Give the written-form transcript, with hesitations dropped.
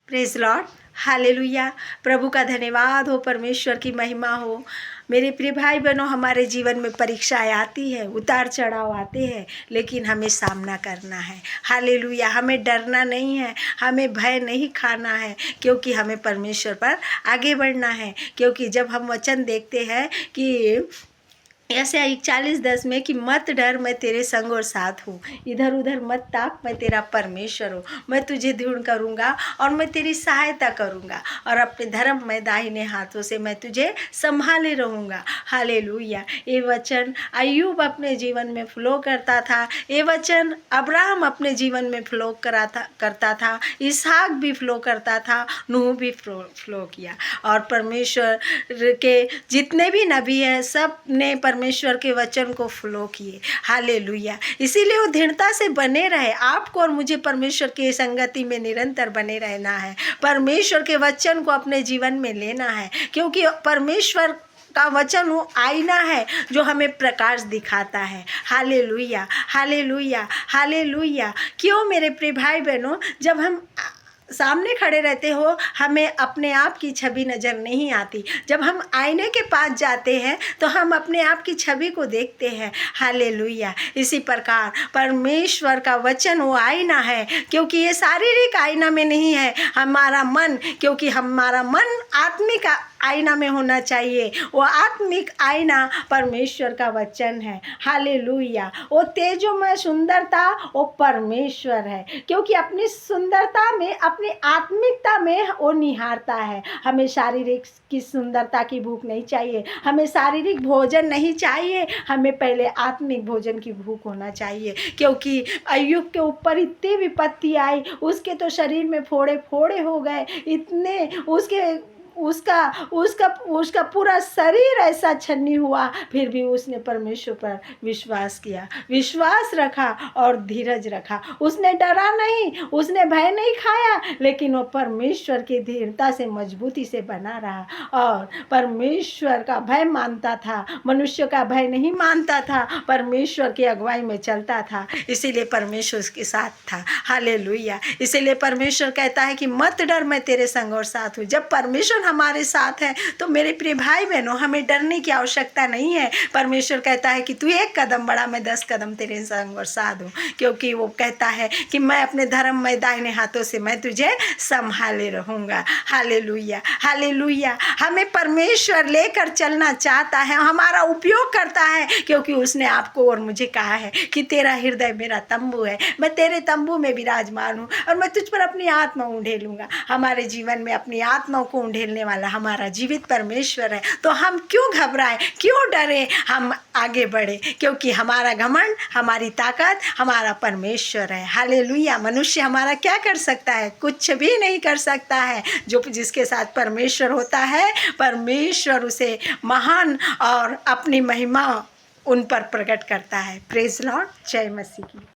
Praise Lord, hallelujah. प्रभु का धन्यवाद हो, परमेश्वर की महिमा हो। मेरे प्रिय भाई बहनों, हमारे जीवन में परीक्षाएं आती है, उतार चढ़ाव आते हैं, लेकिन हमें सामना करना है। हालेलुया। हमें डरना नहीं है, हमें भय नहीं खाना है, क्योंकि हमें परमेश्वर पर आगे बढ़ना है। क्योंकि जब हम वचन देखते हैं कि ऐसे 41:10 में कि मत डर, मैं तेरे संग और साथ हूँ, इधर उधर मत ताक, मैं तेरा परमेश्वर हूँ, मैं तुझे दृढ़ करूँगा और मैं तेरी सहायता करूँगा, और अपने धर्म में दाहिने हाथों से मैं तुझे संभाले रहूँगा। हालेलुया। ये वचन अय्यूब अपने जीवन में फ्लो करता था, ये वचन अब्राहम अपने जीवन में फ्लो करता था, इसहाक भी फ्लो करता था, नूह भी फ्लो किया, और परमेश्वर के जितने भी नबी हैं सब ने परमेश्वर के वचन को फ्लो किए। हालेलुया। इसीलिए वो दृढ़ता से बने रहे। आपको और मुझे परमेश्वर की संगति में निरंतर बने रहना है, परमेश्वर के वचन को अपने जीवन में लेना है, क्योंकि परमेश्वर का वचन वो आईना है जो हमें प्रकाश दिखाता है। Hallelujah, hallelujah, hallelujah. क्यों मेरे प्रिय भाई बहनों, जब हम सामने खड़े रहते हो हमें अपने आप की छवि नज़र नहीं आती। जब हम आईने के पास जाते हैं तो हम अपने आप की छवि को देखते हैं। हालेलुया। इसी प्रकार परमेश्वर का वचन वो आईना है, क्योंकि ये शारीरिक आईना में नहीं है, हमारा मन, क्योंकि हमारा मन आत्मिक आईना में होना चाहिए। वो आत्मिक आईना परमेश्वर का वचन है। हालेलुया। वो तेजोमय सुंदरता वो परमेश्वर है, क्योंकि अपनी सुंदरता में, अपनी आत्मिकता में वो निहारता है। हमें शारीरिक की सुंदरता की भूख नहीं चाहिए, हमें शारीरिक भोजन नहीं चाहिए, हमें पहले आत्मिक भोजन की भूख होना चाहिए। क्योंकि अय्यूब के ऊपर इतनी विपत्ति आई, उसके तो शरीर में फोड़े फोड़े हो गए, इतने उसका पूरा शरीर ऐसा छन्नी हुआ, फिर भी उसने परमेश्वर पर विश्वास किया, विश्वास रखा और धीरज रखा। उसने डरा नहीं, उसने भय नहीं खाया, लेकिन वो परमेश्वर की दृढ़ता से, मजबूती से बना रहा और परमेश्वर का भय मानता था, मनुष्य का भय नहीं मानता था, परमेश्वर की अगुवाई में चलता था। इसीलिए परमेश्वर उसके साथ था। हालेलुया। इसीलिए परमेश्वर कहता है कि मत डर, मैं तेरे संग और साथ हूँ। जब परमेश्वर हमारे साथ है तो मेरे प्रिय भाई बहनों, हमें डरने की आवश्यकता नहीं है। परमेश्वर कहता है कि तू 1 कदम बढ़ा, मैं 10 कदम तेरे संग और साथ हूँ, क्योंकि वो कहता है कि मैं अपने धर्म में दाहिने हाथों से मैं तुझे संभाले रहूँगा। Hallelujah, hallelujah. हमें परमेश्वर लेकर चलना चाहता है, हमारा उपयोग करता है, क्योंकि उसने आपको और मुझे कहा है कि तेरा हृदय मेरा तंबू है, मैं तेरे तंबू में विराजमान हूँ और मैं तुझ पर अपनी आत्मा उंडेलूंगा। हमारे जीवन में अपनी आत्मा को उंडेलने वाला हमारा जीवित परमेश्वर है, तो हम क्यों घबराएं, क्यों डरें, हम आगे बढ़े, क्योंकि हमारा घमंड, हमारी ताकत हमारा परमेश्वर है। हालेलुया। मनुष्य हमारा क्या कर सकता है? कुछ भी नहीं कर सकता है। जो जिसके साथ परमेश्वर होता है, परमेश्वर उसे महान और अपनी महिमा उन पर प्रकट करता है। Praise Lord. जय मसीह की।